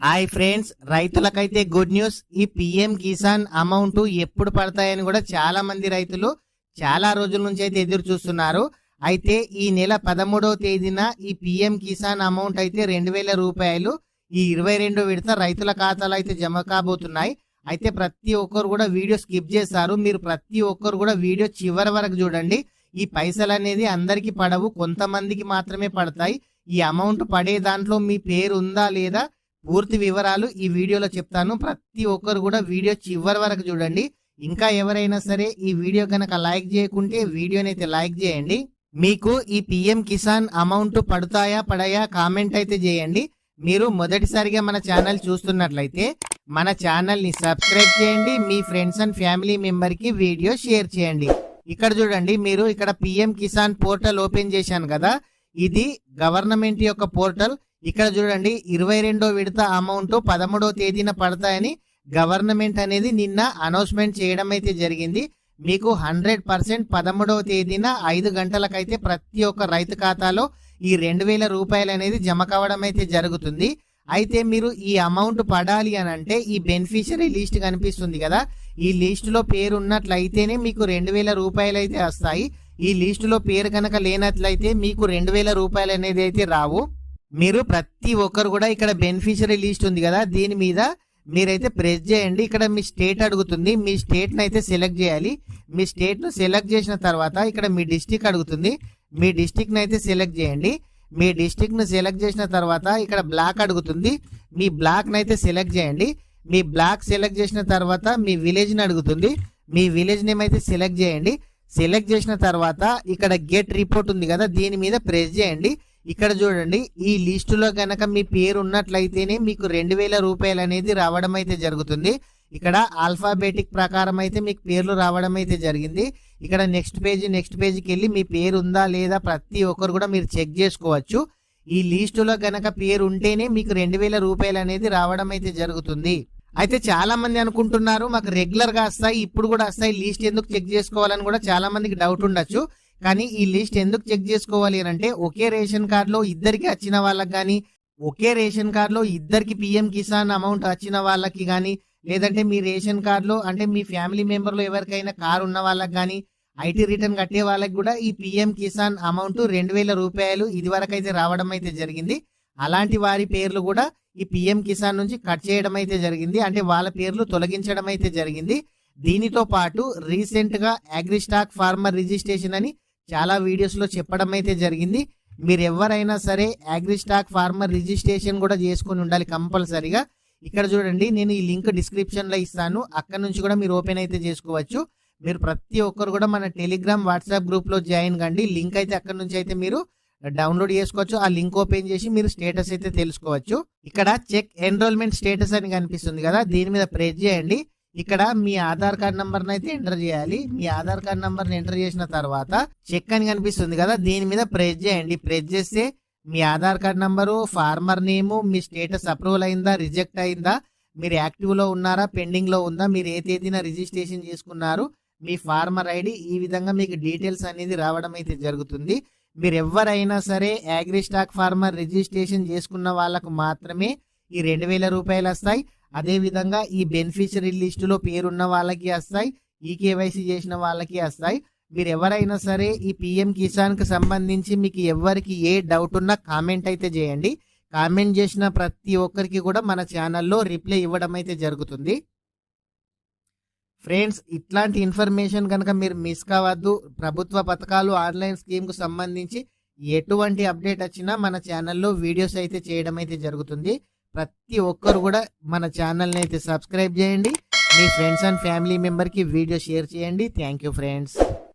Hi friends, రైతులకైతే good news. ఈ PM Kisan amount ఎప్పుడు పడతాయని కూడా చాలా మంది రైతులు చాలా రోజుల నుంచి అయితే ఎదురు చూస్తున్నారు. అయితే ఈ నెల 13వ తేదీన ఈ పిఎం కిసాన్ అమౌంట్ అయితే 2000 రూపాయలు ఈ 22 విడత రైతుల ఖాతాలో అయితే జమ కాబోతున్నాయి. అయితే ప్రతి ఒక్కరు కూడా వీడియో స్కిప్ చేస్తారు. మీరు ప్రతి ఒక్కరు కూడా వీడియో చివరి వరకు చూడండి. ఈ పైసలు అనేది అందరికీ పడవు, కొంతమందికి మాత్రమే పడతాయి. ఈ అమౌంట్ పడే దాంట్లో మీ పేరు ఉందా లేదా పూర్తి వివరాలు ఈ వీడియోలో చెప్తాను. ప్రతి ఒక్కరు కూడా వీడియో చివరి వరకు చూడండి. ఇంకా ఎవరైనా సరే ఈ వీడియో కనుక లైక్ చేయకుంటే వీడియోని అయితే లైక్ చేయండి. మీకు ఈ పిఎం కిసాన్ అమౌంట్ పడతాయా పడయా కామెంట్ అయితే చేయండి. మీరు మొదటిసారిగా మన ఛానల్ చూస్తున్నట్లయితే మన ఛానల్ ని సబ్స్క్రైబ్ చేయండి. మీ ఫ్రెండ్స్ అండ్ ఫ్యామిలీ మెంబర్ కి వీడియో షేర్ చేయండి. ఇక్కడ చూడండి, మీరు ఇక్కడ పిఎం కిసాన్ పోర్టల్ ఓపెన్ చేశాను కదా, ఇది గవర్నమెంట్ యొక్క పోర్టల్. ఇక్కడ చూడండి, 22వ విడత అమౌంట్ 13వ తేదీన పడతాయని గవర్నమెంట్ అనేది నిన్న అనౌన్స్మెంట్ చేయడం అయితే జరిగింది. మీకు 100% 13వ తేదీన 5 గంటలకైతే ప్రతి ఒక్క రైతు ఖాతాలో ఈ 2000 రూపాయలు అనేది జమ కావడం అయితే జరుగుతుంది. అయితే మీరు ఈ అమౌంట్ పడాలి అని అంటే ఈ బెనిఫిషరీ లిస్ట్ కనిపిస్తుంది కదా, ఈ లిస్టులో పేరు ఉన్నట్లయితేనే మీకు 2000 రూపాయలు అయితే వస్తాయి. ఈ లిస్టులో పేరు కనుక లేనట్లయితే మీకు 2000 రూపాయలు అనేది అయితే రావు. మీరు ప్రతి ఒక్కరు కూడా ఇక్కడ బెనిఫిషరీ లిస్ట్ ఉంది కదా, దీని మీద మీరైతే ప్రెస్ చేయండి. ఇక్కడ మీ స్టేట్ అడుగుతుంది, మీ స్టేట్ని అయితే సెలెక్ట్ చేయాలి. మీ స్టేట్ను సెలెక్ట్ చేసిన తర్వాత ఇక్కడ మీ డిస్టిక్ అడుగుతుంది, మీ డిస్టిక్ని అయితే సెలెక్ట్ చేయండి. మీ డిస్టిక్ను సెలెక్ట్ చేసిన తర్వాత ఇక్కడ బ్లాక్ అడుగుతుంది, మీ బ్లాక్ని అయితే సెలెక్ట్ చేయండి. మీ బ్లాక్ సెలెక్ట్ చేసిన తర్వాత మీ విలేజ్ని అడుగుతుంది, మీ విలేజ్ నేమ్ అయితే సెలెక్ట్ చేయండి. సెలెక్ట్ చేసిన తర్వాత ఇక్కడ గెట్ రిపోర్ట్ ఉంది కదా, దీని మీద ప్రెస్ చేయండి. ఇక్కడ చూడండి, ఈ లిస్టులో కనుక మీ పేరు ఉన్నట్లయితేనే మీకు 2000 రూపాయలు అనేది రావడం అయితే జరుగుతుంది. ఇక్కడ ఆల్ఫాబెటిక్ ప్రకారం అయితే మీకు పేర్లు రావడం అయితే జరిగింది. ఇక్కడ నెక్స్ట్ పేజీకి వెళ్ళి మీ పేరు ఉందా లేదా ప్రతి ఒక్కరు కూడా మీరు చెక్ చేసుకోవచ్చు. ఈ లిస్టులో కనుక పేరు ఉంటేనే మీకు 2000 రూపాయలు అనేది రావడం అయితే జరుగుతుంది. అయితే చాలా మంది అనుకుంటున్నారు మాకు రెగ్యులర్ గా వస్తాయి, ఇప్పుడు కూడా వస్తాయి, లిస్ట్ ఎందుకు చెక్ చేసుకోవాలని కూడా చాలా మందికి డౌట్ ఉండొచ్చు. కానీ ఈ లిస్ట్ ఎందుకు చెక్ చేసుకోవాలి అని అంటే, ఒకే రేషన్ కార్డులో ఇద్దరికి వచ్చిన వాళ్ళకి కానీ, ఒకే రేషన్ కార్డులో ఇద్దరికి పిఎం కిసాన్ అమౌంట్ వచ్చిన వాళ్ళకి కానీ, లేదంటే మీ రేషన్ కార్డులో అంటే మీ ఫ్యామిలీ మెంబర్లో ఎవరికైనా కారు ఉన్న వాళ్ళకి కానీ, ఐటీ రిటర్న్ కట్టే వాళ్ళకి కూడా ఈ పిఎం కిసాన్ అమౌంట్ 2000 రూపాయలు ఇది వరకు అయితే రావడం అయితే జరిగింది. అలాంటి వారి పేర్లు కూడా ఈ పిఎం కిసాన్ నుంచి కట్ చేయడం అయితే జరిగింది, అంటే వాళ్ళ పేర్లు తొలగించడం అయితే జరిగింది. దీనితో పాటు రీసెంట్ గా అగ్రి స్టాక్ ఫార్మర్ రిజిస్ట్రేషన్ అని చాలా వీడియోస్ లో చెప్పడం అయితే జరిగింది. మీరు ఎవరైనా సరే అగ్రి స్టాక్ ఫార్మర్ రిజిస్ట్రేషన్ కూడా చేసుకుని ఉండాలి కంపల్సరీగా. ఇక్కడ చూడండి, నేను ఈ లింక్ డిస్క్రిప్షన్ లో ఇస్తాను, అక్కడ నుంచి కూడా మీరు ఓపెన్ అయితే చేసుకోవచ్చు. మీరు ప్రతి ఒక్కరు కూడా మన టెలిగ్రామ్ వాట్సాప్ గ్రూప్ లో జాయిన్ కండి. లింక్ అయితే అక్కడ నుంచి అయితే మీరు డౌన్లోడ్ చేసుకోవచ్చు. ఆ లింక్ ఓపెన్ చేసి మీరు స్టేటస్ అయితే తెలుసుకోవచ్చు. ఇక్కడ చెక్ ఎన్రోల్మెంట్ స్టేటస్ అని కనిపిస్తుంది కదా, దీని మీద ప్రెస్ చేయండి. ఇక్కడ మీ ఆధార్ కార్డ్ నంబర్ అయితే ఎంటర్ చేయాలి. మీ ఆధార్ కార్డ్ నంబర్ ఎంటర్ చేసిన తర్వాత చెక్ అని కనిపిస్తుంది కదా, దీని మీద ప్రెస్ చేయండి. ప్రెస్ చేస్తే మీ ఆధార్ కార్డ్ నంబరు, ఫార్మర్ నేము, మీ స్టేటస్ అప్రూవల్ అయిందా రిజెక్ట్ అయిందా, మీరు యాక్టివ్ లో ఉన్నారా పెండింగ్ లో ఉందా, మీరు ఏ తేదీన రిజిస్ట్రేషన్ చేసుకున్నారు, మీ ఫార్మర్ ఐడి, ఈ విధంగా మీకు డీటెయిల్స్ అనేది రావడం అయితే జరుగుతుంది. మీరు ఎవరైనా సరే అగ్రి స్టాక్ ఫార్మర్ రిజిస్ట్రేషన్ చేసుకున్న వాళ్ళకు మాత్రమే ఈ 2000 రూపాయలు వస్తాయి. అదే విధంగా ఈ బెనిఫిషరీ లిస్టులో పేరున్న వాళ్ళకి వస్తాయి, ఈ కేవైసీ చేసిన వాళ్ళకి వస్తాయి. మీరు ఎవరైనా సరే ఈ పిఎం కిసాన్ కి సంబంధించి మీకు ఎవరికి ఏ డౌట్ ఉన్నా కామెంట్ అయితే చేయండి. కామెంట్ చేసిన ప్రతి ఒక్కరికి కూడా మన ఛానల్లో రిప్లై ఇవ్వడం అయితే జరుగుతుంది. ఫ్రెండ్స్, ఇట్లాంటి ఇన్ఫర్మేషన్ కనుక మీరు మిస్ కావద్దు. ప్రభుత్వ పథకాలు, ఆన్లైన్ స్కీమ్ కు సంబంధించి ఎటువంటి అప్డేట్ వచ్చినా మన ఛానల్లో వీడియోస్ అయితే చేయడం అయితే జరుగుతుంది. ప్రతి ఒక్కరు కూడా మన ఛానల్ని అయితే సబ్స్క్రైబ్ చేయండి. మీ ఫ్రెండ్స్ అండ్ ఫ్యామిలీ మెంబర్కి వీడియో షేర్ చేయండి. Thank you friends.